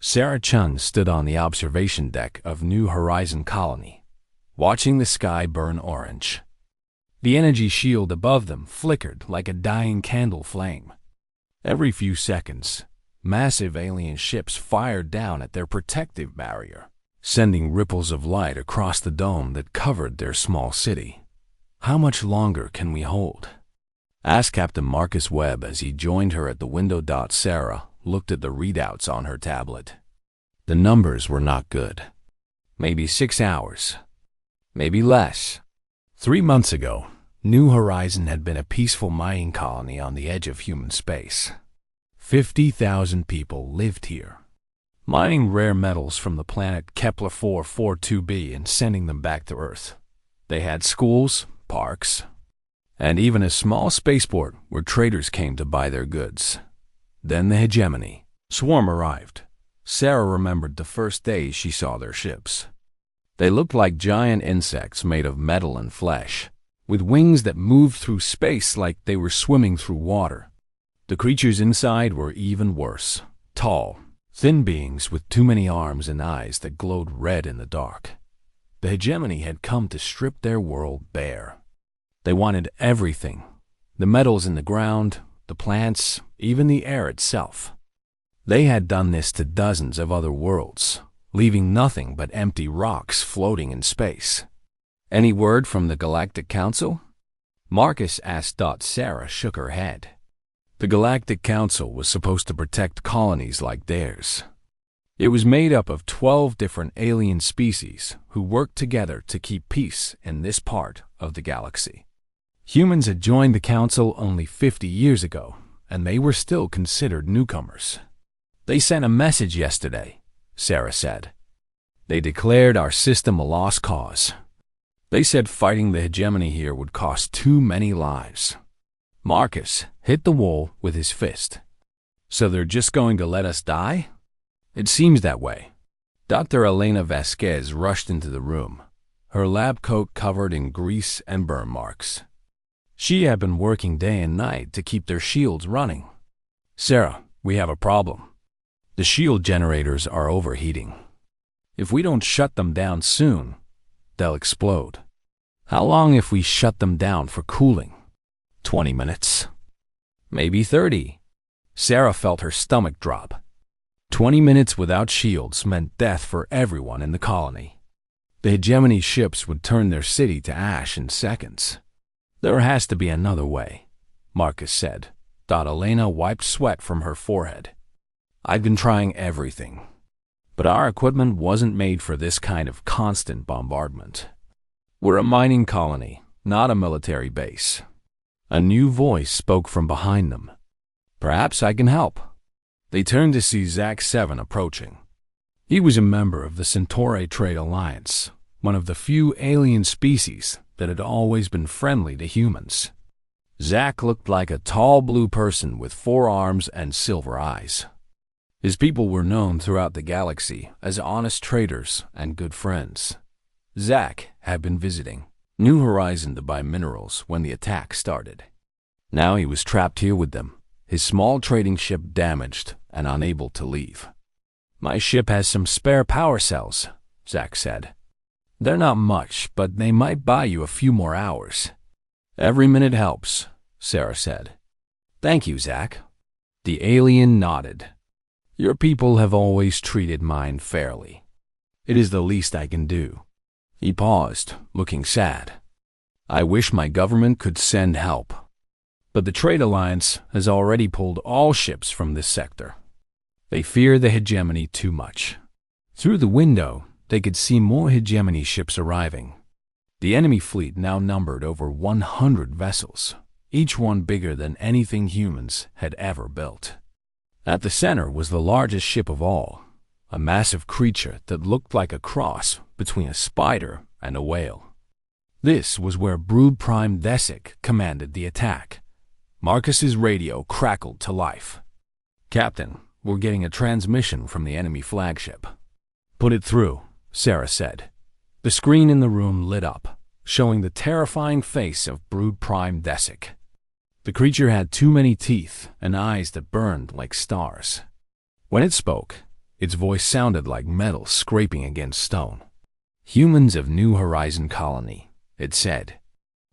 Sarah Chun stood on the observation deck of New Horizon Colony, watching the sky burn orange. The energy shield above them flickered like a dying candle flame. Every few seconds, massive alien ships fired down at their protective barrier, sending ripples of light across the dome that covered their small city. "How much longer can we hold?" asked Captain Marcus Webb as he joined her at the window. Sarah looked at the readouts on her tablet. The numbers were not good. Maybe 6 hours. Maybe less. 3 months ago, New Horizon had been a peaceful mining colony on the edge of human space. 50,000 people lived here, mining rare metals from the planet Kepler 442b and sending them back to Earth. They had schools, parks, and even a small spaceport where traders came to buy their goods. Then the hegemony swarm arrived. Sarah remembered the first day she saw their ships. They looked like giant insects made of metal and flesh, with wings that moved through space like they were swimming through water. The creatures inside were even worse. Tall, thin beings with too many arms and eyes that glowed red in the dark. The hegemony had come to strip their world bare. They wanted everything: the metals in the ground, the plants, even the air itself. They had done this to dozens of other worlds, leaving nothing but empty rocks floating in space. "Any word from the Galactic Council?" Marcus asked. Sarah shook her head. The Galactic Council was supposed to protect colonies like theirs. It was made up of 12 different alien species who worked together to keep peace in this part of the galaxy. Humans had joined the Council only 50 years ago, and they were still considered newcomers. "They sent a message yesterday," Sarah said. "They declared our system a lost cause. They said fighting the hegemony here would cost too many lives." Marcus hit the wall with his fist. "So they're just going to let us die?" "It seems that way." Dr. Elena Vasquez rushed into the room, her lab coat covered in grease and burn marks. She had been working day and night to keep their shields running. "Sarah, we have a problem. The shield generators are overheating. If we don't shut them down soon, they'll explode." "How long if we shut them down for cooling?" 20 minutes. Maybe 30. Sarah felt her stomach drop. 20 minutes without shields meant death for everyone in the colony. The hegemony ships would turn their city to ash in seconds. "There has to be another way," Marcus said. Elena wiped sweat from her forehead. "I've been trying everything, but our equipment wasn't made for this kind of constant bombardment. We're a mining colony, not a military base." A new voice spoke from behind them. "Perhaps I can help." They turned to see Zach 7 approaching. He was a member of the Centauri Trade Alliance, one of the few alien species that had always been friendly to humans. Zach looked like a tall blue person with 4 arms and silver eyes. His people were known throughout the galaxy as honest traders and good friends. Zach had been visiting New Horizon to buy minerals when the attack started. Now he was trapped here with them, his small trading ship damaged and unable to leave. "My ship has some spare power cells," Zach said. "They're not much, but they might buy you a few more hours." "Every minute helps," Sarah said. "Thank you, Zach." The alien nodded. "Your people have always treated mine fairly. It is the least I can do." He paused, looking sad. "I wish my government could send help. But the Trade Alliance has already pulled all ships from this sector. They fear the hegemony too much." Through the window, they could see more hegemony ships arriving. The enemy fleet now numbered over 100 vessels, each one bigger than anything humans had ever built. At the center was the largest ship of all, a massive creature that looked like a cross between a spider and a whale. This was where Brood Prime Desic commanded the attack. Marcus's radio crackled to life. "Captain, we're getting a transmission from the enemy flagship." "Put it through," Sarah said. The screen in the room lit up, showing the terrifying face of Brood Prime Desic. The creature had too many teeth and eyes that burned like stars. When it spoke, Its voice sounded like metal scraping against stone. "Humans of New Horizon Colony," it said.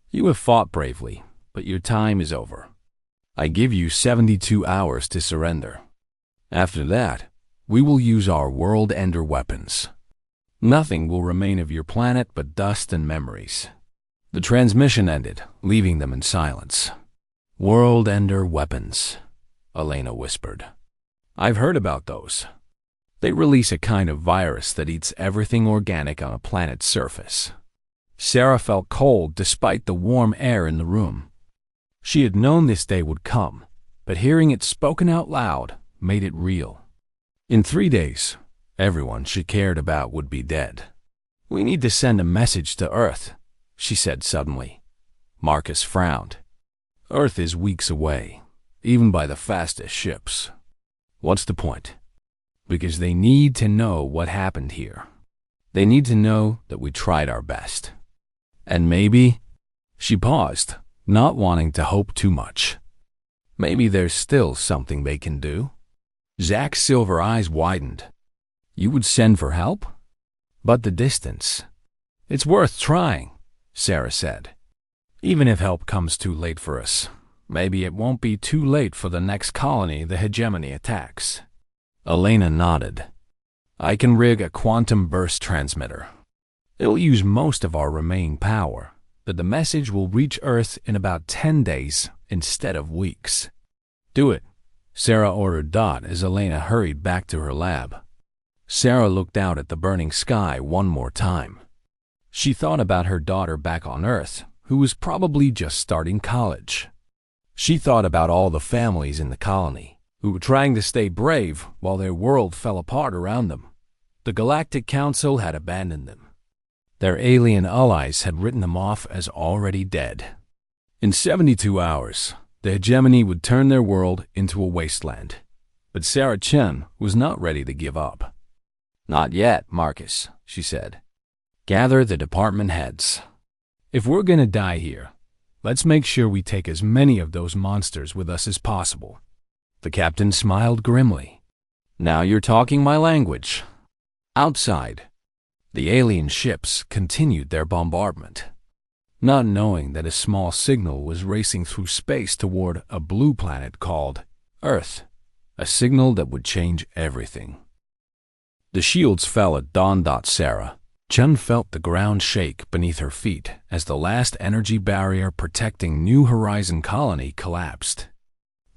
"You have fought bravely, but your time is over. I give you 72 hours to surrender. After that, we will use our world-ender weapons. Nothing will remain of your planet but dust and memories." The transmission ended, leaving them in silence. "World-ender weapons," Elena whispered. "I've heard about those. They release a kind of virus that eats everything organic on a planet's surface." Sarah felt cold despite the warm air in the room. She had known this day would come, but hearing it spoken out loud made it real. In 3 days, everyone she cared about would be dead. "We need to send a message to Earth," she said suddenly. Marcus frowned. "Earth is weeks away, even by the fastest ships." "What's the point?" "Because they need to know what happened here. They need to know that we tried our best. And maybe—" She paused, not wanting to hope too much. "Maybe there's still something they can do." Zach's silver eyes widened. "You would send for help?" "But the distance—" "It's worth trying," Sarah said. "Even if help comes too late for us, maybe it won't be too late for the next colony the hegemony attacks." Elena nodded. "I can rig a quantum burst transmitter. It'll use most of our remaining power, but the message will reach Earth in about 10 days instead of weeks." "Do it," Sarah ordered Dot as Elena hurried back to her lab. Sarah looked out at the burning sky one more time. She thought about her daughter back on Earth, who was probably just starting college. She thought about all the families in the colony who were trying to stay brave while their world fell apart around them. The Galactic Council had abandoned them. Their alien allies had written them off as already dead. In 72 hours, the hegemony would turn their world into a wasteland. But Sarah Chen was not ready to give up. "Not yet, Marcus," she said. "Gather the department heads. If we're going to die here, let's make sure we take as many of those monsters with us as possible." The captain smiled grimly. "Now you're talking my language." Outside, the alien ships continued their bombardment, not knowing that a small signal was racing through space toward a blue planet called Earth, a signal that would change everything. The shields fell at dawn. Sarah Chen felt the ground shake beneath her feet as the last energy barrier protecting New Horizon Colony collapsed.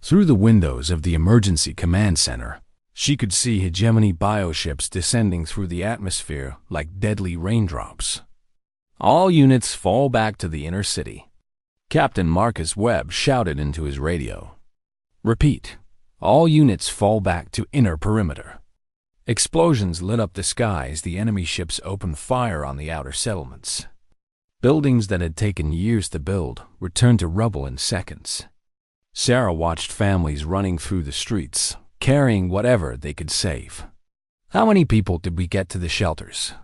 Through the windows of the emergency command center, she could see hegemony bioships descending through the atmosphere like deadly raindrops. "All units fall back to the inner city," Captain Marcus Webb shouted into his radio. "Repeat, all units fall back to inner perimeter." Explosions lit up the sky as the enemy ships opened fire on the outer settlements. Buildings that had taken years to build returned to rubble in seconds. Sarah watched families running through the streets, carrying whatever they could save. "How many people did we get to the shelters?"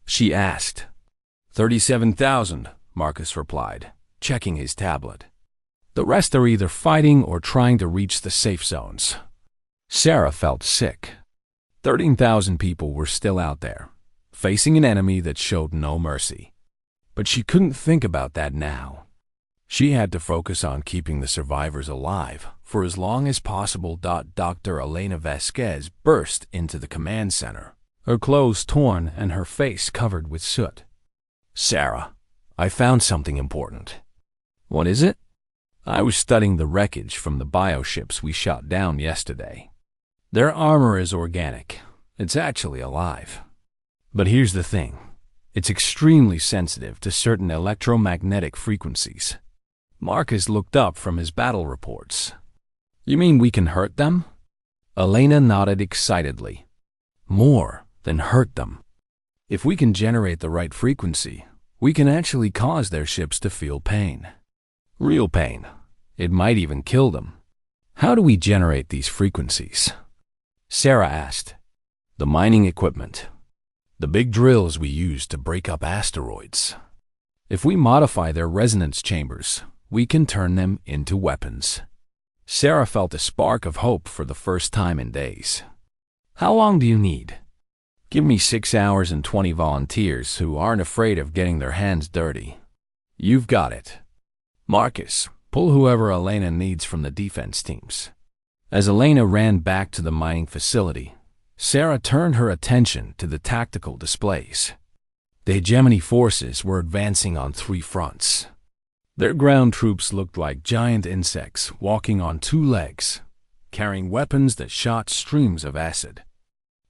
she asked. 37,000, Marcus replied, checking his tablet. "The rest are either fighting or trying to reach the safe zones." Sarah felt sick. 13,000 people were still out there, facing an enemy that showed no mercy. But she couldn't think about that now. She had to focus on keeping the survivors alive for as long as possible. Dr. Elena Vasquez burst into the command center, her clothes torn and her face covered with soot. "Sarah, I found something important." "What is it?" "I was studying the wreckage from the bioships we shot down yesterday. Their armor is organic. It's actually alive. But here's the thing. It's extremely sensitive to certain electromagnetic frequencies." Marcus looked up from his battle reports. "You mean we can hurt them?" Elena nodded excitedly. "More than hurt them. If we can generate the right frequency, we can actually cause their ships to feel pain. Real pain. It might even kill them." "How do we generate these frequencies?" Sarah asked. "The mining equipment. The big drills we use to break up asteroids. If we modify their resonance chambers, we can turn them into weapons." Sarah felt a spark of hope for the first time in days. How long do you need? Give me 6 hours and 20 volunteers who aren't afraid of getting their hands dirty. You've got it. Marcus, pull whoever Elena needs from the defense teams. As Elena ran back to the mining facility, Sarah turned her attention to the tactical displays. The hegemony forces were advancing on 3 fronts. Their ground troops looked like giant insects walking on 2 legs, carrying weapons that shot streams of acid.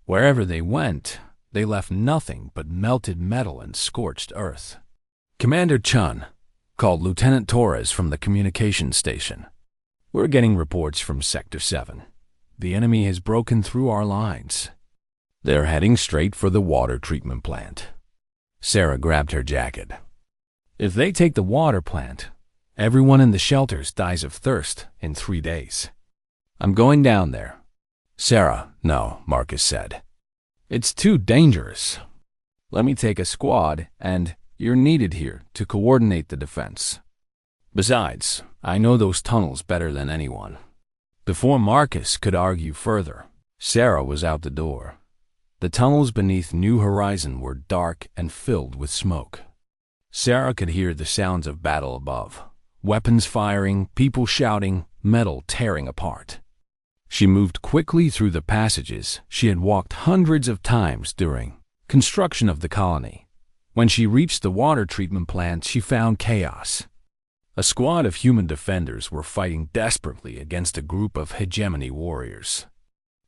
Wherever they went, they left nothing but melted metal and scorched earth. Commander Chun called Lieutenant Torres from the communications station. We're getting reports from Sector 7. The enemy has broken through our lines. They're heading straight for the water treatment plant. Sarah grabbed her jacket. If they take the water plant, everyone in the shelters dies of thirst in 3 days. I'm going down there. Sarah, no, Marcus said. It's too dangerous. Let me take a squad, and you're needed here to coordinate the defense. Besides, I know those tunnels better than anyone. Before Marcus could argue further, Sarah was out the door. The tunnels beneath New Horizon were dark and filled with smoke. Sarah could hear the sounds of battle above. Weapons firing, people shouting, metal tearing apart. She moved quickly through the passages she had walked hundreds of times during construction of the colony. When she reached the water treatment plant, she found chaos. A squad of human defenders were fighting desperately against a group of hegemony warriors.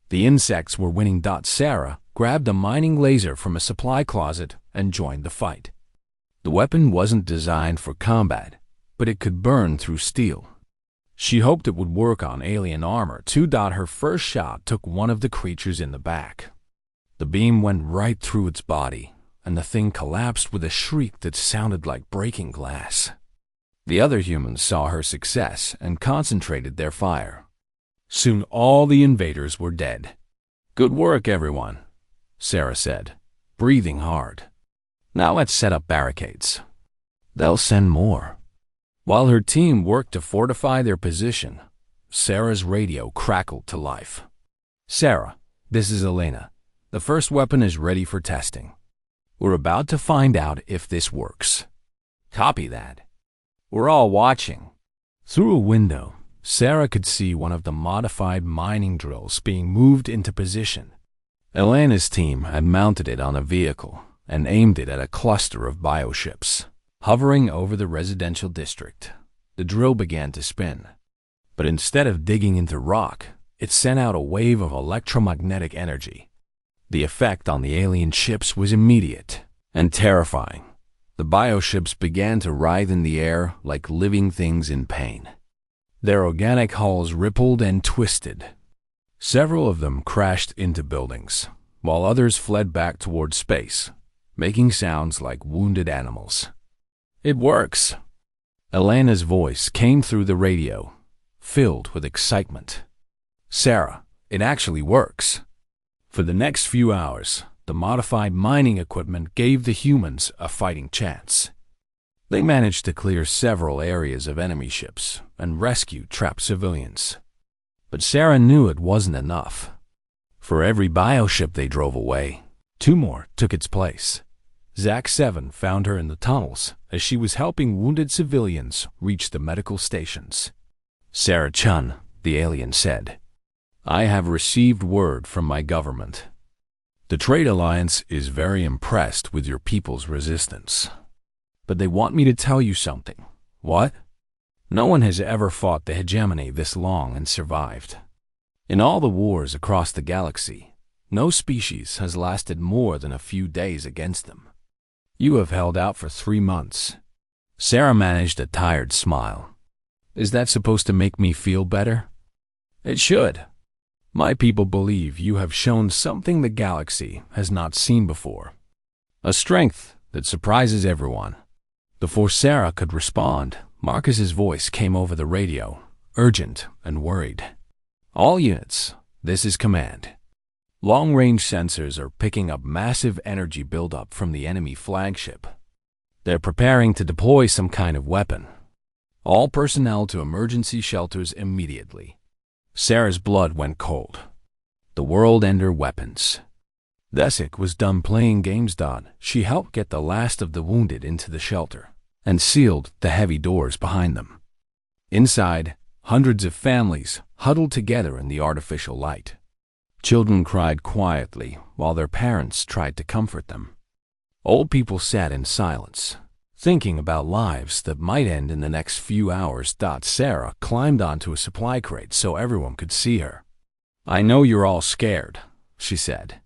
The insects were winning. Sarah grabbed a mining laser from a supply closet and joined the fight. The weapon wasn't designed for combat, but it could burn through steel. She hoped it would work on alien armor too. Her first shot took one of the creatures in the back. The beam went right through its body, and the thing collapsed with a shriek that sounded like breaking glass. The other humans saw her success and concentrated their fire. Soon all the invaders were dead. Good work, everyone, Sarah said, breathing hard. Now let's set up barricades. They'll send more. While her team worked to fortify their position, Sarah's radio crackled to life. Sarah, this is Elena. The first weapon is ready for testing. We're about to find out if this works. Copy that. We're all watching. Through a window, Sarah could see one of the modified mining drills being moved into position. Elena's team had mounted it on a vehicle and aimed it at a cluster of bioships. Hovering over the residential district, the drill began to spin. But instead of digging into rock, it sent out a wave of electromagnetic energy. The effect on the alien ships was immediate and terrifying. The bioships began to writhe in the air like living things in pain. Their organic hulls rippled and twisted. Several of them crashed into buildings, while others fled back toward space, making sounds like wounded animals. It works. Elena's voice came through the radio, filled with excitement. Sarah, it actually works. For the next few hours, the modified mining equipment gave the humans a fighting chance. They managed to clear several areas of enemy ships and rescue trapped civilians. But Sarah knew it wasn't enough. For every bioship they drove away, 2 more took its place. Zach 7 found her in the tunnels as she was helping wounded civilians reach the medical stations. Sarah Chun, the alien, said, I have received word from my government. The Trade Alliance is very impressed with your people's resistance. But they want me to tell you something. What? No one has ever fought the hegemony this long and survived. In all the wars across the galaxy, no species has lasted more than a few days against them. You have held out for 3 months. Sarah managed a tired smile. Is that supposed to make me feel better? It should. My people believe you have shown something the galaxy has not seen before. A strength that surprises everyone. Before Sarah could respond, Marcus's voice came over the radio, urgent and worried. All units, this is command. Long-range sensors are picking up massive energy buildup from the enemy flagship. They're preparing to deploy some kind of weapon. All personnel to emergency shelters immediately. Sarah's blood went cold. The world-ender weapons. Desic was done playing games. She helped get the last of the wounded into the shelter and sealed the heavy doors behind them. Inside, hundreds of families huddled together in the artificial light. Children cried quietly while their parents tried to comfort them. Old people sat in silence, thinking about lives that might end in the next few hours. Sarah climbed onto a supply crate so everyone could see her. "I know you're all scared," she said.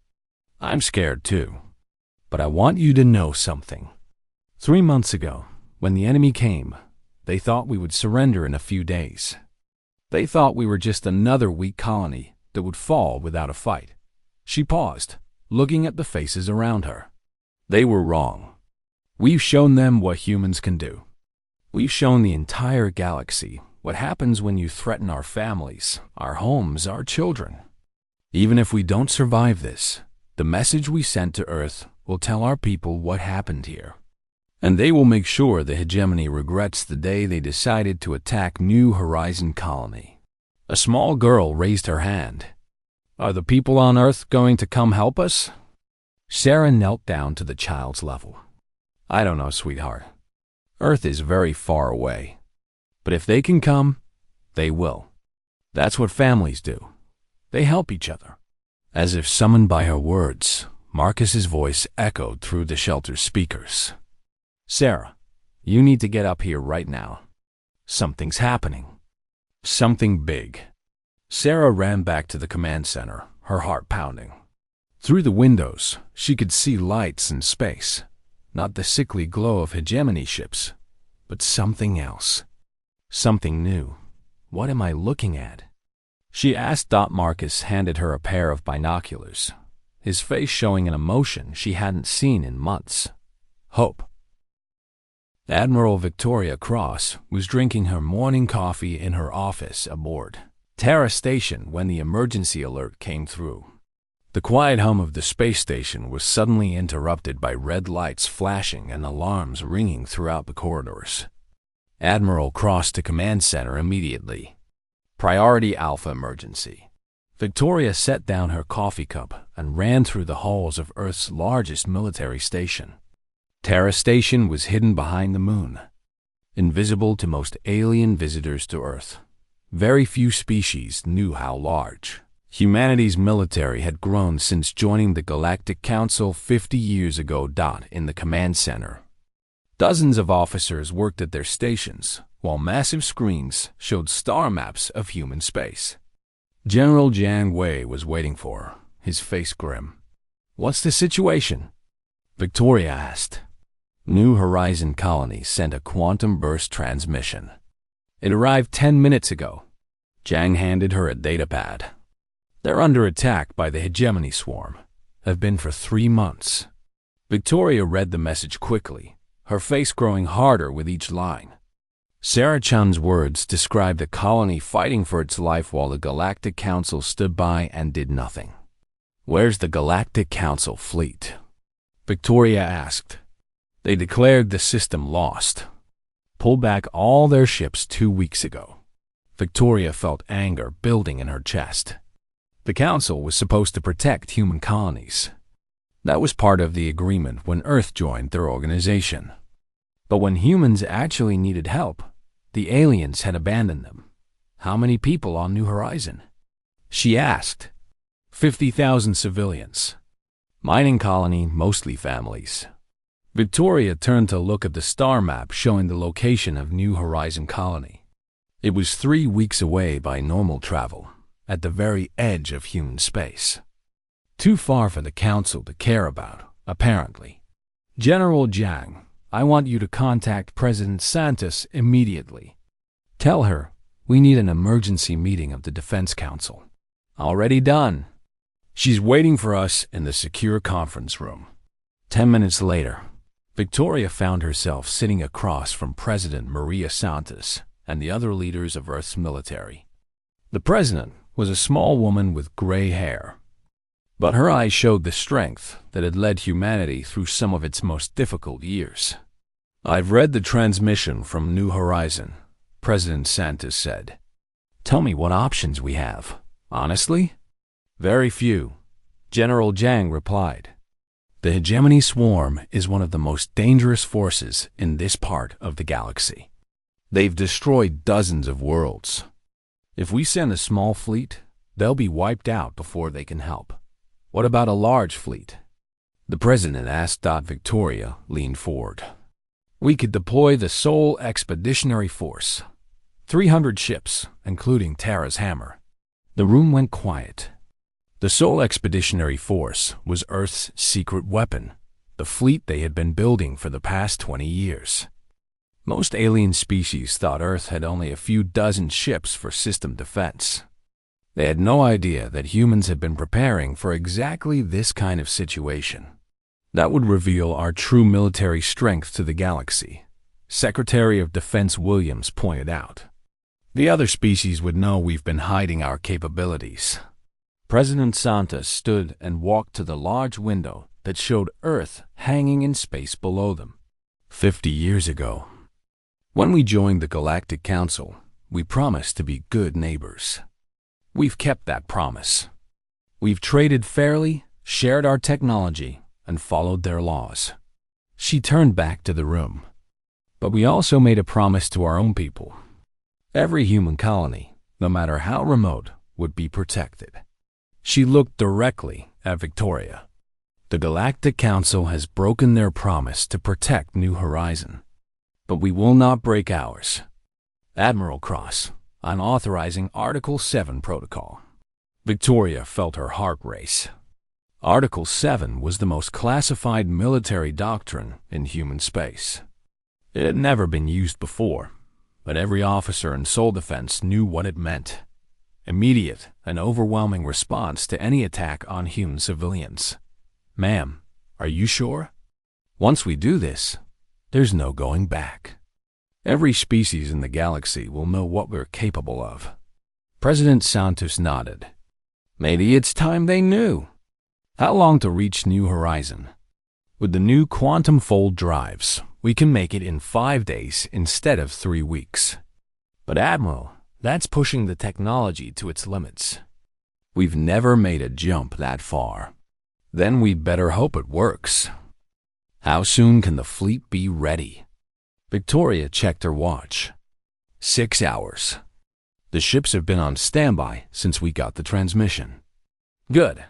"I'm scared too. But I want you to know something. 3 months ago, when the enemy came, they thought we would surrender in a few days. They thought we were just another weak colony that would fall without a fight." She paused, looking at the faces around her. "They were wrong. We've shown them what humans can do. We've shown the entire galaxy what happens when you threaten our families, our homes, our children. Even if we don't survive this, the message we sent to Earth will tell our people what happened here. And they will make sure the hegemony regrets the day they decided to attack New Horizon Colony." A small girl raised her hand. "Are the people on Earth going to come help us?" Sarah knelt down to the child's level. "I don't know, sweetheart. Earth is very far away. But if they can come, they will. That's what families do. They help each other." As if summoned by her words, Marcus's voice echoed through the shelter's speakers. "Sarah, you need to get up here right now. Something's happening. Something big." Sarah ran back to the command center, her heart pounding. Through the windows, she could see lights in space. Not the sickly glow of hegemony ships, but something else. Something new. "What am I looking at?" she asked. Marcus handed her a pair of binoculars, his face showing an emotion she hadn't seen in months. Hope. Admiral Victoria Cross was drinking her morning coffee in her office aboard Terra Station when the emergency alert came through. The quiet hum of the space station was suddenly interrupted by red lights flashing and alarms ringing throughout the corridors. Admiral crossed to command center immediately. "Priority Alpha emergency." Victoria set down her coffee cup and ran through the halls of Earth's largest military station. Terra Station was hidden behind the moon, invisible to most alien visitors to Earth. Very few species knew how large humanity's military had grown since joining the Galactic Council 50 years ago. In the command center, dozens of officers worked at their stations, while massive screens showed star maps of human space. General Jiang Wei was waiting for her, his face grim. "What's the situation?" Victoria asked. New Horizon Colony sent a quantum burst transmission. It arrived 10 minutes ago. Jiang handed her a datapad. "They're under attack by the hegemony swarm. Have been for 3 months." Victoria read the message quickly, her face growing harder with each line. Sarah Chun's words described the colony fighting for its life while the Galactic Council stood by and did nothing. "Where's the Galactic Council fleet?" Victoria asked. "They declared the system lost. Pulled back all their ships 2 weeks ago." Victoria felt anger building in her chest. The Council was supposed to protect human colonies. That was part of the agreement when Earth joined their organization. But when humans actually needed help, the aliens had abandoned them. "How many people on New Horizon?" she asked. 50,000 civilians. Mining colony, mostly families. Victoria turned to look at the star map showing the location of New Horizon Colony. It was 3 weeks away by normal travel, at the very edge of human space. Too far for the Council to care about, apparently. "General Jiang, I want you to contact President Santos immediately. Tell her we need an emergency meeting of the Defense Council." "Already done. She's waiting for us in the secure conference room." 10 minutes later, Victoria found herself sitting across from President Maria Santos and the other leaders of Earth's military. The president was a small woman with gray hair, but her eyes showed the strength that had led humanity through some of its most difficult years. "I've read the transmission from New Horizon," President Santos said. "Tell me what options we have, honestly." Very few, General Zhang replied. The hegemony swarm is one of the most dangerous forces in this part of the galaxy. They've destroyed dozens of worlds. If we send a small fleet, they'll be wiped out before they can help. What about a large fleet? The president asked. Victoria leaned forward. We could deploy the Seoul Expeditionary Force. 300 ships, including Terra's hammer. The room went quiet. The Seoul Expeditionary Force was Earth's secret weapon, the fleet they had been building for the past 20 years. Most alien species thought Earth had only a few dozen ships for system defense. They had no idea that humans had been preparing for exactly this kind of situation. That would reveal our true military strength to the galaxy, Secretary of Defense Williams pointed out. The other species would know we've been hiding our capabilities. President Santos stood and walked to the large window that showed Earth hanging in space below them. 50 years ago, when we joined the Galactic Council, we promised to be good neighbors. We've kept that promise. We've traded fairly, shared our technology, and followed their laws. She turned back to the room. But we also made a promise to our own people. Every human colony, no matter how remote, would be protected. She looked directly at Victoria. The Galactic Council has broken their promise to protect New Horizon. But we will not break ours. Admiral Cross, on authorizing Article 7 protocol. Victoria felt her heart race. Article 7 was the most classified military doctrine in human space. It had never been used before, but every officer in Soul Defense knew what it meant. Immediate and overwhelming response to any attack on human civilians. Ma'am, are you sure? Once we do this, there's no going back. Every species in the galaxy will know what we're capable of. President Santos nodded. Maybe it's time they knew. How long to reach New Horizon? With the new quantum fold drives, we can make it in 5 days instead of 3 weeks. But Admiral, that's pushing the technology to its limits. We've never made a jump that far. Then we'd better hope it works. How soon can the fleet be ready? Victoria checked her watch. 6 hours. The ships have been on standby since we got the transmission. Good.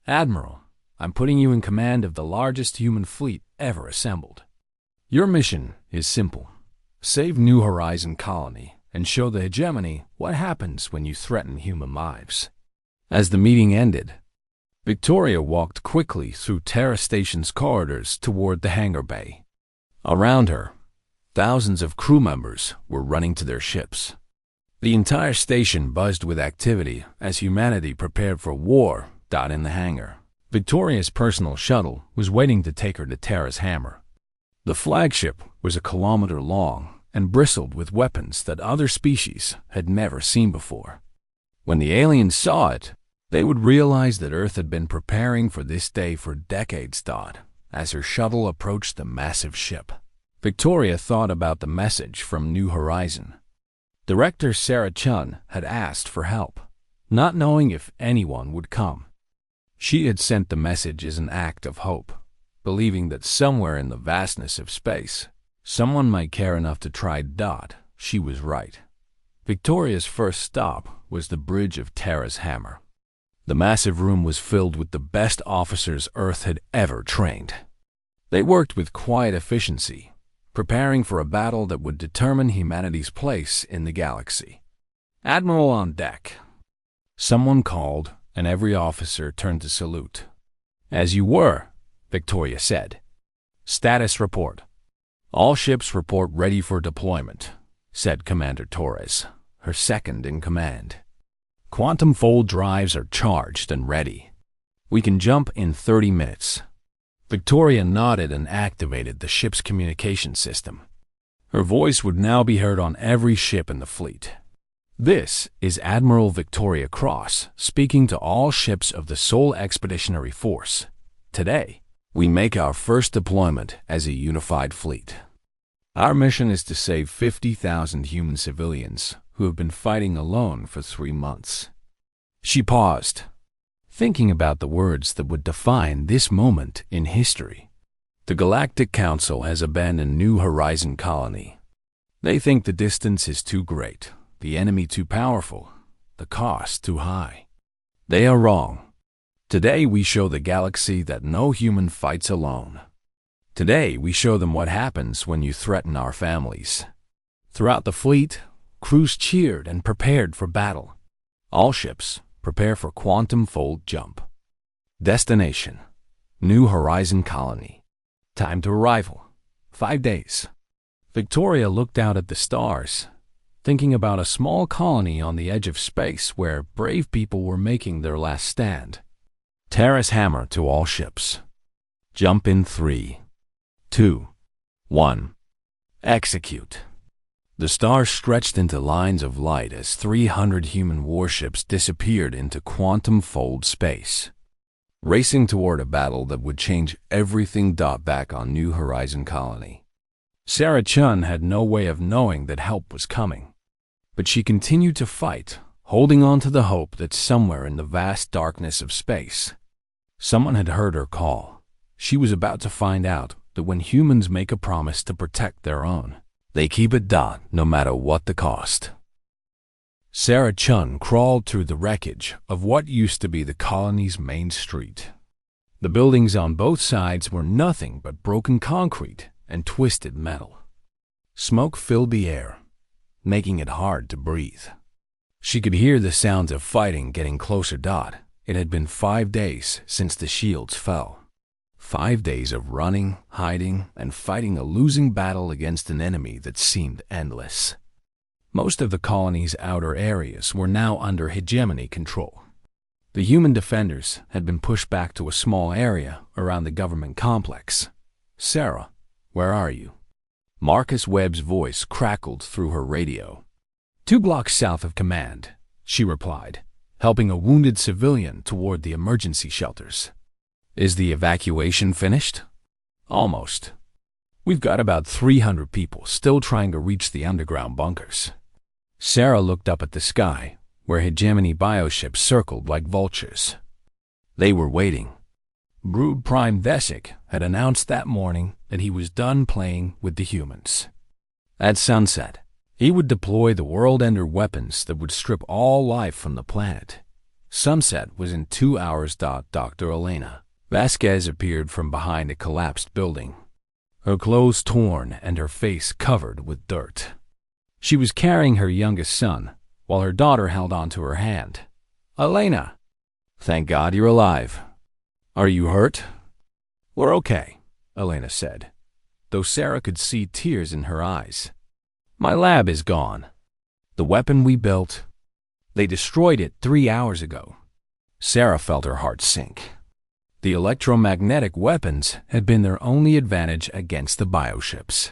Admiral, I'm putting you in command of the largest human fleet ever assembled. Your mission is simple. Save New Horizon Colony and show the hegemony what happens when you threaten human lives. As the meeting ended, Victoria walked quickly through Terra Station's corridors toward the hangar bay. Around her, thousands of crew members were running to their ships. The entire station buzzed with activity as humanity prepared for war. In the hangar, Victoria's personal shuttle was waiting to take her to Terra's hammer. The flagship was a kilometer long and bristled with weapons that other species had never seen before. When the aliens saw it, they would realize that Earth had been preparing for this day for decades. As her shuttle approached the massive ship, Victoria thought about the message from New Horizon. Director Sarah Chun had asked for help, not knowing if anyone would come. She had sent the message as an act of hope, believing that somewhere in the vastness of space, someone might care enough to try. She was right. Victoria's first stop was the bridge of Terra's hammer. The massive room was filled with the best officers Earth had ever trained. They worked with quiet efficiency, preparing for a battle that would determine humanity's place in the galaxy. Admiral on deck. Someone called, and every officer turned to salute. As you were, Victoria said. Status report. All ships report ready for deployment, said Commander Torres, her second in command. Quantum fold drives are charged and ready. We can jump in 30 minutes. Victoria nodded and activated the ship's communication system. Her voice would now be heard on every ship in the fleet. This is Admiral Victoria Cross speaking to all ships of the Seoul Expeditionary Force. Today, we make our first deployment as a unified fleet. Our mission is to save 50,000 human civilians who have been fighting alone for 3 months. She paused. thinking about the words that would define this moment in history. The Galactic Council has abandoned New Horizon Colony. They think the distance is too great, the enemy too powerful, the cost too high. They are wrong. Today we show the galaxy that no human fights alone. Today we show them what happens when you threaten our families. Throughout the fleet, crews cheered and prepared for battle. All ships prepare for quantum fold jump. Destination: New Horizon Colony. Time to arrival: 5 days. Victoria looked out at the stars, thinking about a small colony on the edge of space where brave people were making their last stand. Terrace hammer to all ships. Jump in 3, 2, 1. Execute. The stars stretched into lines of light as 300 human warships disappeared into quantum fold space, racing toward a battle that would change everything. Back on New Horizon Colony, Sarah Chun had no way of knowing that help was coming, but she continued to fight, holding on to the hope that somewhere in the vast darkness of space, someone had heard her call. She was about to find out that when humans make a promise to protect their own, they keep it. No matter what the cost. Sarah Chun crawled through the wreckage of what used to be the colony's main street. The buildings on both sides were nothing but broken concrete and twisted metal. Smoke filled the air, making it hard to breathe. She could hear the sounds of fighting getting closer. It had been 5 days since the shields fell. 5 days of running, hiding, and fighting a losing battle against an enemy that seemed endless. Most of the colony's outer areas were now under hegemony control. The human defenders had been pushed back to a small area around the government complex. "Sarah, where are you?" Marcus Webb's voice crackled through her radio. "2 blocks south of command," she replied, helping a wounded civilian toward the emergency shelters. "Is the evacuation finished?" "Almost. We've got about 300 people still trying to reach the underground bunkers." Sarah looked up at the sky, where hegemony bioships circled like vultures. They were waiting. Brood Prime Vesic had announced that morning that he was done playing with the humans. At sunset, he would deploy the world-ender weapons that would strip all life from the planet. Sunset was in 2 hours. Dr. Elena Vasquez appeared from behind a collapsed building, her clothes torn and her face covered with dirt. She was carrying her youngest son, while her daughter held onto her hand. "Elena, thank God you're alive. Are you hurt?" "We're okay," Elena said, though Sarah could see tears in her eyes. "My lab is gone. The weapon we built, they destroyed it 3 hours ago." Sarah felt her heart sink. The electromagnetic weapons had been their only advantage against the bioships.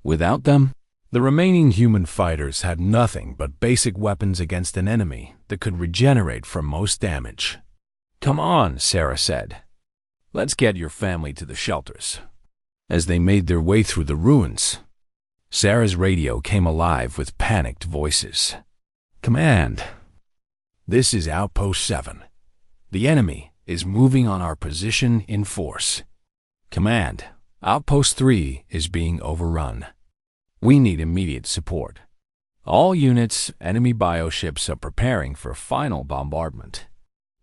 Without them, the remaining human fighters had nothing but basic weapons against an enemy that could regenerate from most damage. "Come on," Sarah said. "Let's get your family to the shelters." As they made their way through the ruins, Sarah's radio came alive with panicked voices. "Command, this is Outpost 7. The enemy is moving on our position in force. Command, Outpost 3 is being overrun. We need immediate support. All units, enemy bioships are preparing for final bombardment."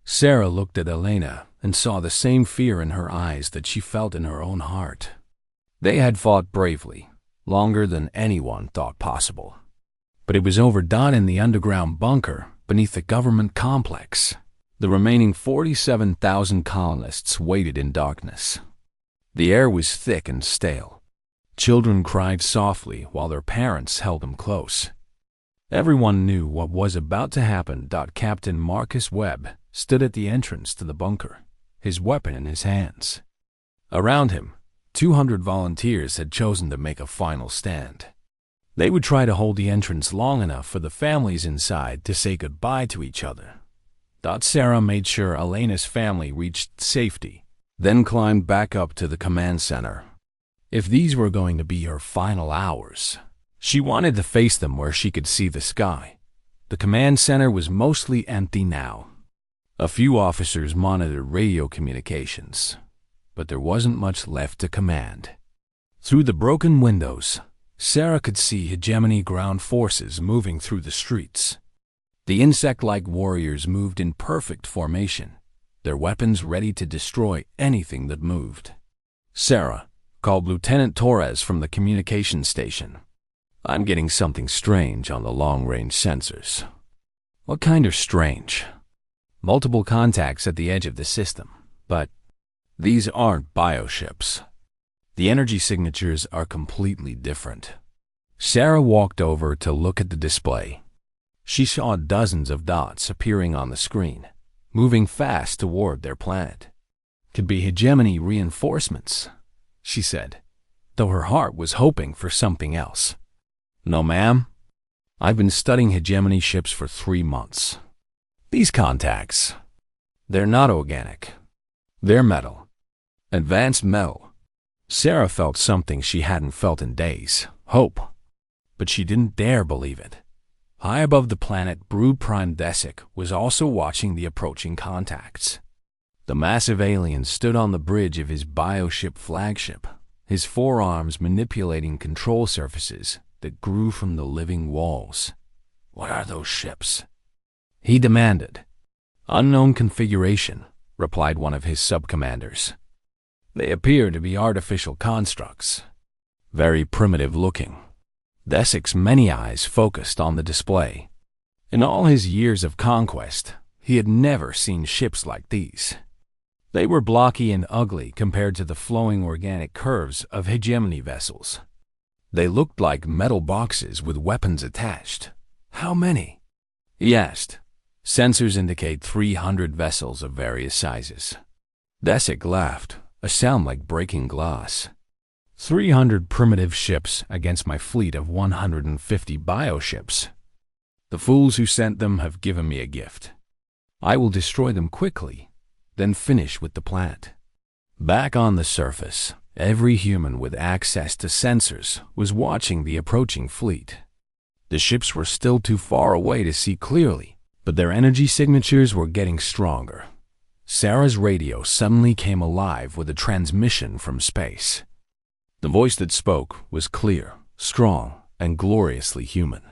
Sarah looked at Elena and saw the same fear in her eyes that she felt in her own heart. They had fought bravely, longer than anyone thought possible. But it was overdone in the underground bunker beneath the government complex. The remaining 47,000 colonists waited in darkness. The air was thick and stale. Children cried softly while their parents held them close. Everyone knew what was about to happen. Captain Marcus Webb stood at the entrance to the bunker, his weapon in his hands. Around him, 200 volunteers had chosen to make a final stand. They would try to hold the entrance long enough for the families inside to say goodbye to each other. Sarah made sure Elena's family reached safety, then climbed back up to the command center. If these were going to be her final hours, she wanted to face them where she could see the sky. The command center was mostly empty now. A few officers monitored radio communications, but there wasn't much left to command. Through the broken windows, Sarah could see hegemony ground forces moving through the streets. The insect-like warriors moved in perfect formation, their weapons ready to destroy anything that moved. Sarah called Lieutenant Torres from the communication station. "I'm getting something strange on the long-range sensors." "What kind of strange?" "Multiple contacts at the edge of the system, but these aren't bioships. The energy signatures are completely different." Sarah walked over to look at the display. She saw dozens of dots appearing on the screen, moving fast toward their planet. "Could be hegemony reinforcements," she said, though her heart was hoping for something else. "No, ma'am. I've been studying hegemony ships for 3 months. These contacts, they're not organic. They're metal. Advanced metal." Sarah felt something she hadn't felt in days: hope. But she didn't dare believe it. High above the planet, Brood Prime Desic was also watching the approaching contacts. The massive alien stood on the bridge of his bioship flagship, his forearms manipulating control surfaces that grew from the living walls. "What are those ships?" he demanded. "Unknown configuration," replied one of his sub-commanders. "They appear to be artificial constructs. Very primitive looking." Desic's many eyes focused on the display. In all his years of conquest, he had never seen ships like these. They were blocky and ugly compared to the flowing organic curves of hegemony vessels. They looked like metal boxes with weapons attached. "How many?" he asked. "Sensors indicate 300 vessels of various sizes." Desic laughed, a sound like breaking glass. 300 primitive ships against my fleet of 150 bioships. The fools who sent them have given me a gift. I will destroy them quickly, then finish with the planet." Back on the surface, every human with access to sensors was watching the approaching fleet. The ships were still too far away to see clearly, but their energy signatures were getting stronger. Sarah's radio suddenly came alive with a transmission from space. The voice that spoke was clear, strong, and gloriously human.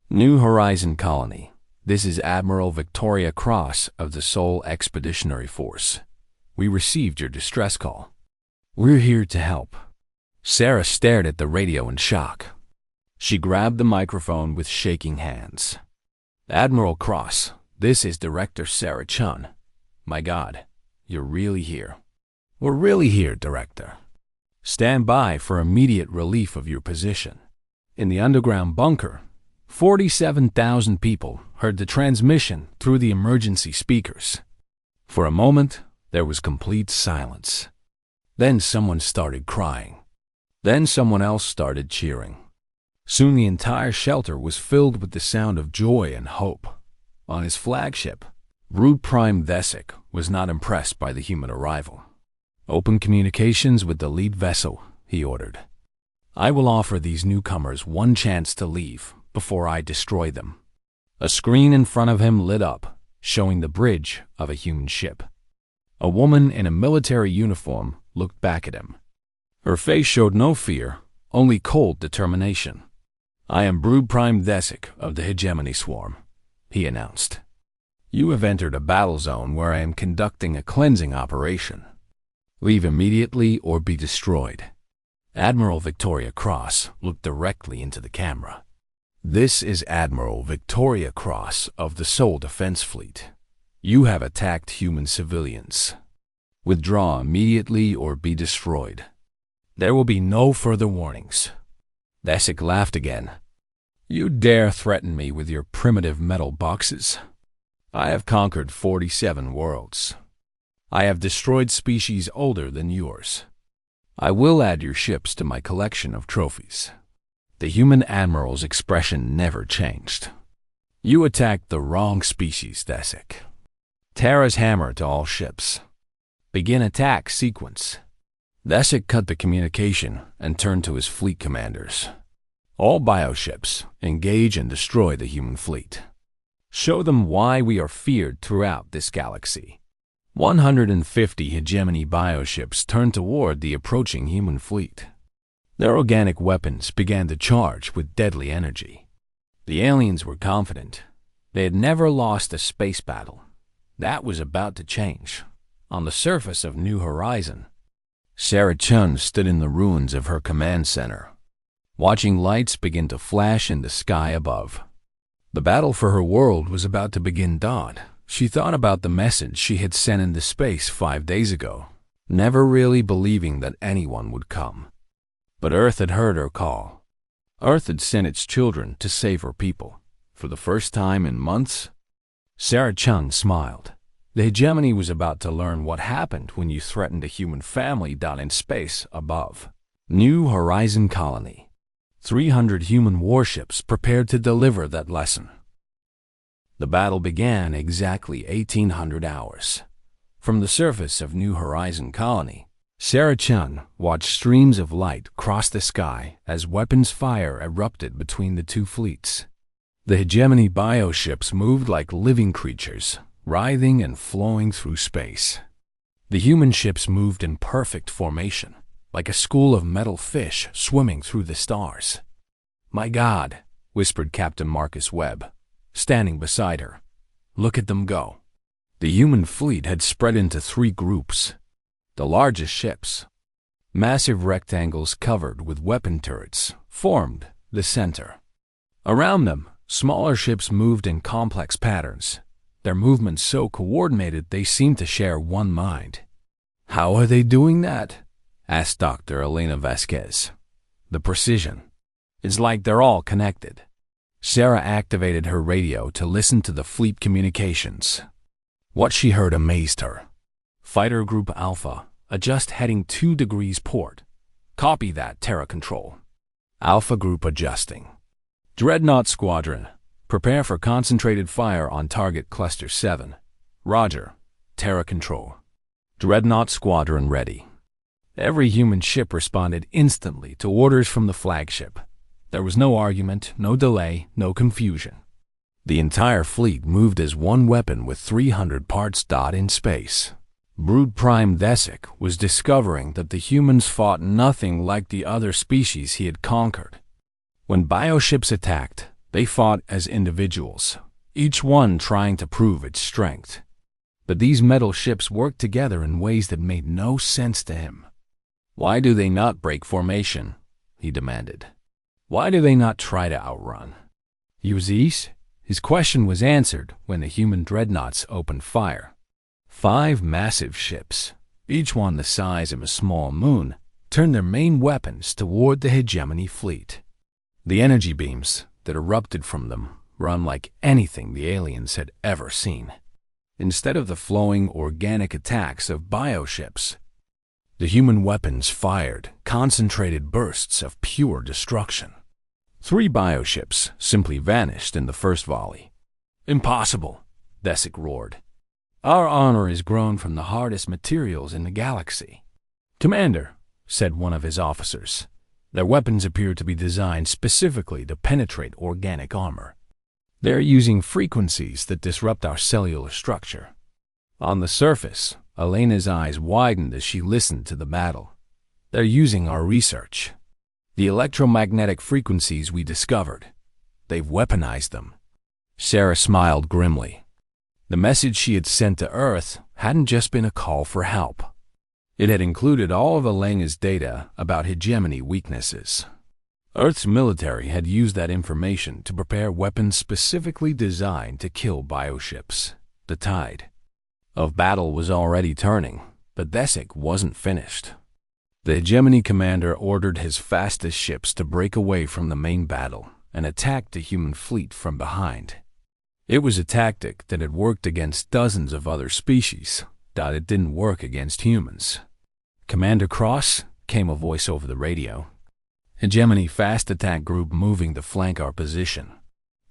"New Horizon Colony, this is Admiral Victoria Cross of the Seoul Expeditionary Force. We received your distress call. We're here to help." Sarah stared at the radio in shock. She grabbed the microphone with shaking hands. "Admiral Cross, this is Director Sarah Chun. My God, you're really here." "We're really here, Director. Stand by for immediate relief of your position." In the underground bunker, 47,000 people heard the transmission through the emergency speakers. For a moment, there was complete silence. Then someone started crying. Then someone else started cheering. Soon the entire shelter was filled with the sound of joy and hope. On his flagship, Brood Prime Desic was not impressed by the human arrival. "Open communications with the lead vessel," he ordered. "I will offer these newcomers one chance to leave before I destroy them." A screen in front of him lit up, showing the bridge of a human ship. A woman in a military uniform looked back at him. Her face showed no fear, only cold determination. "I am Brood Prime Desic of the Hegemony Swarm," he announced. "You have entered a battle zone where I am conducting a cleansing operation. Leave immediately or be destroyed." Admiral Victoria Cross looked directly into the camera. "This is Admiral Victoria Cross of the Seoul Defense Fleet. You have attacked human civilians. Withdraw immediately or be destroyed. There will be no further warnings." Desic laughed again. "You dare threaten me with your primitive metal boxes? I have conquered 47 worlds. I have destroyed species older than yours. I will add your ships to my collection of trophies." The human admiral's expression never changed. "You attacked the wrong species, Desic. Terra's hammer to all ships. Begin attack sequence." Desic cut the communication and turned to his fleet commanders. "All bioships, engage and destroy the human fleet." Show them why we are feared throughout this galaxy. 150 hegemony bioships turned toward the approaching human fleet. Their organic weapons began to charge with deadly energy. The aliens were confident. They had never lost a space battle. That was about to change. On the surface of New Horizon, Sarah Chun stood in the ruins of her command center, watching lights begin to flash in the sky above. The battle for her world was about to begin. She thought about the message she had sent into space 5 days ago, never really believing that anyone would come. But Earth had heard her call. Earth had sent its children to save her people. For the first time in months, Sarah Chun smiled. The hegemony was about to learn what happened when you threatened a human family down in space above. New Horizon Colony. 300 human warships prepared to deliver that lesson. The battle began exactly 1800 hours. From the surface of New Horizon Colony, Sarah Chun watched streams of light cross the sky as weapons fire erupted between the two fleets. The hegemony bioships moved like living creatures, writhing and flowing through space. The human ships moved in perfect formation, like a school of metal fish swimming through the stars. "My God," whispered Captain Marcus Webb, standing beside her. "Look at them go." The human fleet had spread into 3 groups. The largest ships, massive rectangles covered with weapon turrets, formed the center. Around them, smaller ships moved in complex patterns, their movements so coordinated they seemed to share one mind. "How are they doing that?" asked Dr. Elena Vasquez. "The precision. It's like they're all connected." Sarah activated her radio to listen to the fleet communications. What she heard amazed her. "Fighter Group Alpha, adjust heading 2 degrees port. Copy that, Terra Control." Alpha Group adjusting. "Dreadnought Squadron, prepare for concentrated fire on target Cluster 7. Roger, Terra Control." Dreadnought Squadron ready. Every human ship responded instantly to orders from the flagship. There was no argument, no delay, no confusion. The entire fleet moved as one weapon with 300 parts. In space, Brood Prime Desic was discovering that the humans fought nothing like the other species he had conquered. When bioships attacked, they fought as individuals, each one trying to prove its strength. But these metal ships worked together in ways that made no sense to him. "Why do they not break formation?" he demanded. "Why do they not try to outrun?" Uzis? His question was answered when the human dreadnoughts opened fire. 5 massive ships, each one the size of a small moon, turned their main weapons toward the hegemony fleet. The energy beams that erupted from them were unlike anything the aliens had ever seen. Instead of the flowing organic attacks of bioships, the human weapons fired concentrated bursts of pure destruction. 3 bioships simply vanished in the first volley. "Impossible," Desic roared. "Our honor is grown from the hardest materials in the galaxy." "Commander," said one of his officers, "their weapons appear to be designed specifically to penetrate organic armor. They're using frequencies that disrupt our cellular structure." On the surface, Elena's eyes widened as she listened to the battle. "They're using our research. The electromagnetic frequencies we discovered. They've weaponized them." Sarah smiled grimly. The message she had sent to Earth hadn't just been a call for help. It had included all of Elena's data about hegemony weaknesses. Earth's military had used that information to prepare weapons specifically designed to kill bioships. The tide of battle was already turning, but Desic wasn't finished. The hegemony commander ordered his fastest ships to break away from the main battle and attack the human fleet from behind. It was a tactic that had worked against dozens of other species, but it didn't work against humans. "Commander Cross," came a voice over the radio. "Hegemony fast attack group moving to flank our position."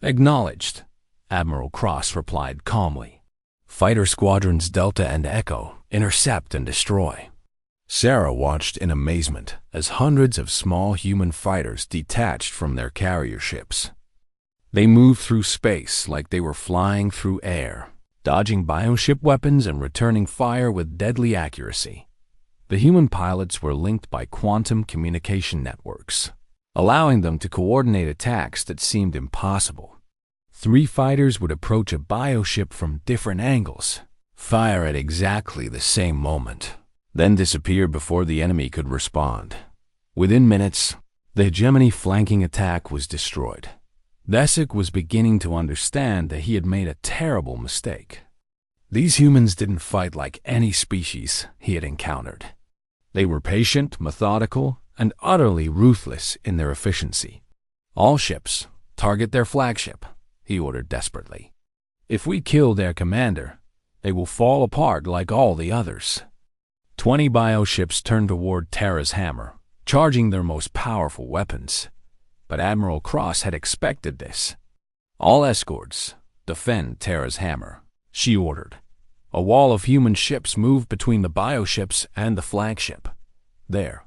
"Acknowledged," Admiral Cross replied calmly. "Fighter squadrons Delta and Echo intercept and destroy." Sarah watched in amazement as hundreds of small human fighters detached from their carrier ships. They moved through space like they were flying through air, dodging bioship weapons and returning fire with deadly accuracy. The human pilots were linked by quantum communication networks, allowing them to coordinate attacks that seemed impossible. 3 fighters would approach a bioship from different angles, fire at exactly the same moment, then disappear before the enemy could respond. Within minutes, the hegemony flanking attack was destroyed. Desic was beginning to understand that he had made a terrible mistake. These humans didn't fight like any species he had encountered. They were patient, methodical, and utterly ruthless in their efficiency. "All ships, target their flagship," he ordered desperately. "If we kill their commander, they will fall apart like all the others." 20 bioships turned toward Terra's hammer, charging their most powerful weapons. But Admiral Cross had expected this. "All escorts, defend Terra's hammer," she ordered. A wall of human ships moved between the bioships and the flagship. There,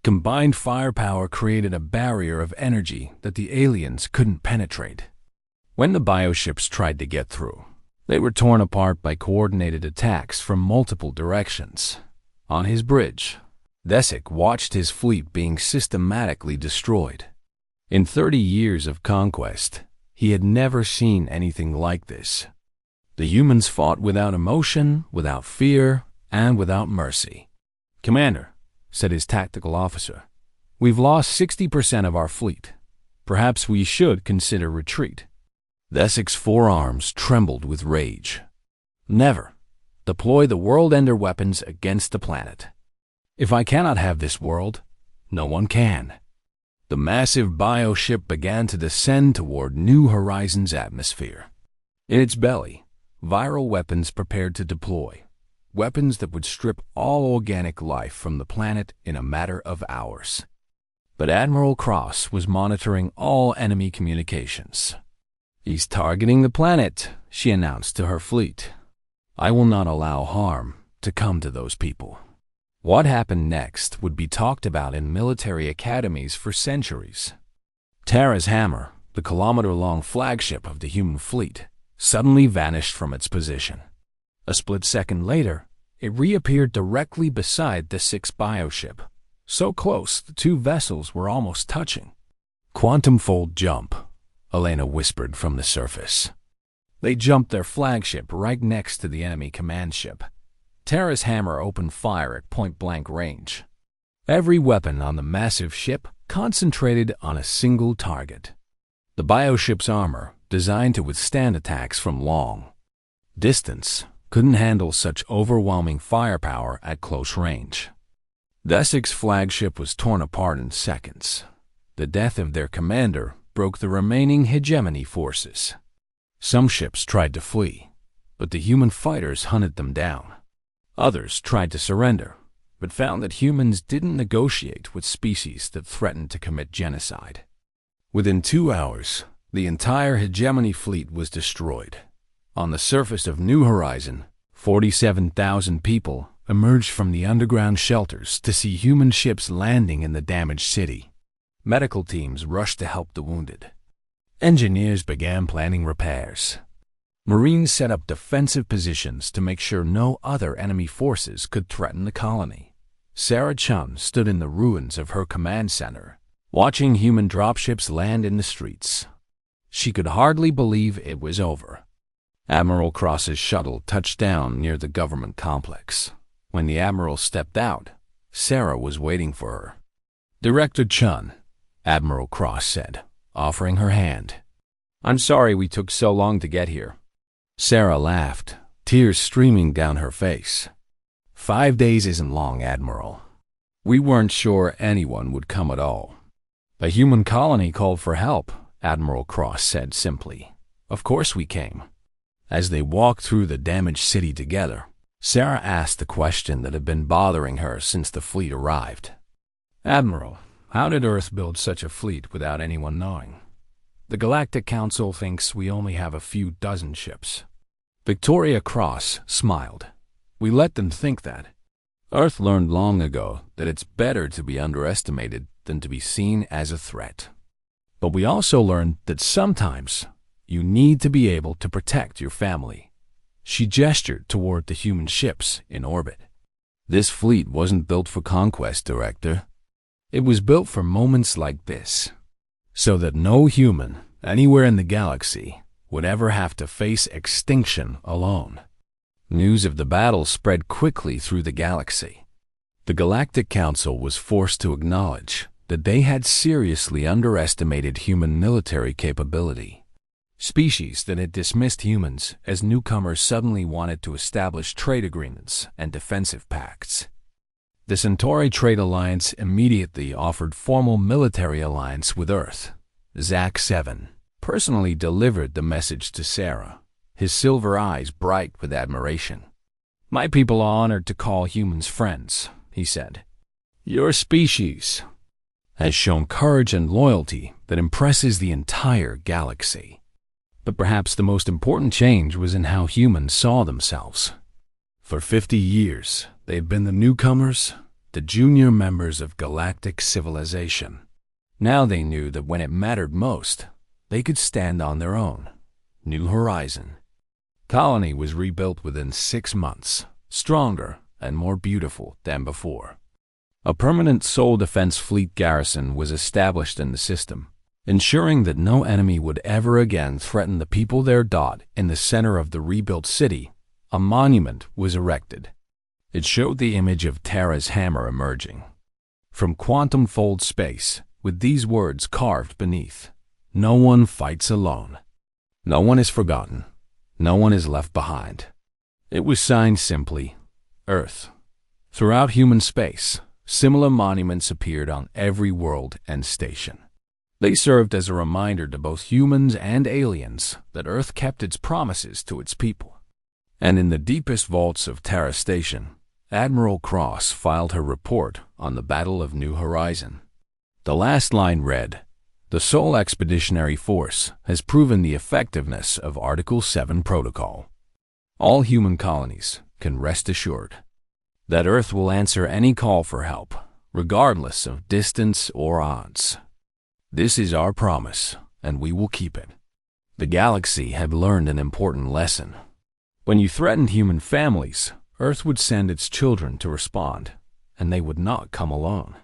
combined firepower created a barrier of energy that the aliens couldn't penetrate. When the bioships tried to get through, they were torn apart by coordinated attacks from multiple directions. On his bridge, Desic watched his fleet being systematically destroyed. In 30 years of conquest, he had never seen anything like this. The humans fought without emotion, without fear, and without mercy. "Commander," said his tactical officer, "we've lost 60% of our fleet. Perhaps we should consider retreat." Desic's forearms trembled with rage. "Never. Deploy the world-ender weapons against the planet. If I cannot have this world, no one can." The massive bioship began to descend toward New Horizons' atmosphere. In its belly, viral weapons prepared to deploy, weapons that would strip all organic life from the planet in a matter of hours. But Admiral Cross was monitoring all enemy communications. "He's targeting the planet," she announced to her fleet. "I will not allow harm to come to those people." What happened next would be talked about in military academies for centuries. Terra's hammer, the kilometer-long flagship of the human fleet, suddenly vanished from its position. A split second later, it reappeared directly beside the 6th bioship, so close the 2 vessels were almost touching. "Quantum fold jump," Elena whispered from the surface. They jumped their flagship right next to the enemy command ship. Terra's hammer opened fire at point-blank range. Every weapon on the massive ship concentrated on a single target. The bioship's armor, designed to withstand attacks from long distance, couldn't handle such overwhelming firepower at close range. Desic's flagship was torn apart in seconds. The death of their commander broke the remaining hegemony forces. Some ships tried to flee, but the human fighters hunted them down. Others tried to surrender, but found that humans didn't negotiate with species that threatened to commit genocide. Within 2 hours, the entire hegemony fleet was destroyed. On the surface of New Horizon, 47,000 people emerged from the underground shelters to see human ships landing in the damaged city. Medical teams rushed to help the wounded. Engineers began planning repairs. Marines set up defensive positions to make sure no other enemy forces could threaten the colony. Sarah Chun stood in the ruins of her command center, watching human dropships land in the streets. She could hardly believe it was over. Admiral Cross's shuttle touched down near the government complex. When the Admiral stepped out, Sarah was waiting for her. "Director Chun," Admiral Cross said, offering her hand. "I'm sorry we took so long to get here." Sarah laughed, tears streaming down her face. 5 days isn't long, Admiral. We weren't sure anyone would come at all." "A human colony called for help," Admiral Cross said simply. "Of course we came." As they walked through the damaged city together, Sarah asked the question that had been bothering her since the fleet arrived. "Admiral, how did Earth build such a fleet without anyone knowing? The Galactic Council thinks we only have a few dozen ships." Victoria Cross smiled. "We let them think that. Earth learned long ago that it's better to be underestimated than to be seen as a threat. But we also learned that sometimes you need to be able to protect your family. She gestured toward the human ships in orbit. This fleet wasn't built for conquest, Director. It was built for moments like this, so that no human anywhere in the galaxy would ever have to face extinction alone. News of the battle spread quickly through the galaxy. The Galactic Council was forced to acknowledge that they had seriously underestimated human military capability. Species that had dismissed humans as newcomers suddenly wanted to establish trade agreements and defensive pacts. The Centauri Trade Alliance immediately offered formal military alliance with Earth. Zach 7 personally delivered the message to Sarah, his silver eyes bright with admiration. "My people are honored to call humans friends," he said. "Your species has shown courage and loyalty that impresses the entire galaxy." But perhaps the most important change was in how humans saw themselves. For 50 years, they've been the newcomers, the junior members of galactic civilization. Now they knew that when it mattered most, they could stand on their own. New Horizon. Colony was rebuilt within 6 months, stronger and more beautiful than before. A permanent Soul Defense Fleet garrison was established in the system, ensuring that no enemy would ever again threaten the people there. In the center of the rebuilt city, a monument was erected. It showed the image of Terra's hammer emerging from quantum fold space, with these words carved beneath: "No one fights alone. No one is forgotten. No one is left behind." It was signed simply, Earth. Throughout human space, similar monuments appeared on every world and station. They served as a reminder to both humans and aliens that Earth kept its promises to its people. And in the deepest vaults of Terra Station, Admiral Cross filed her report on the Battle of New Horizon. The last line read, "The Sol Expeditionary Force has proven the effectiveness of Article 7 Protocol. All human colonies can rest assured that Earth will answer any call for help, regardless of distance or odds. This is our promise, and we will keep it." The galaxy had learned an important lesson. When you threatened human families, Earth would send its children to respond, and they would not come alone.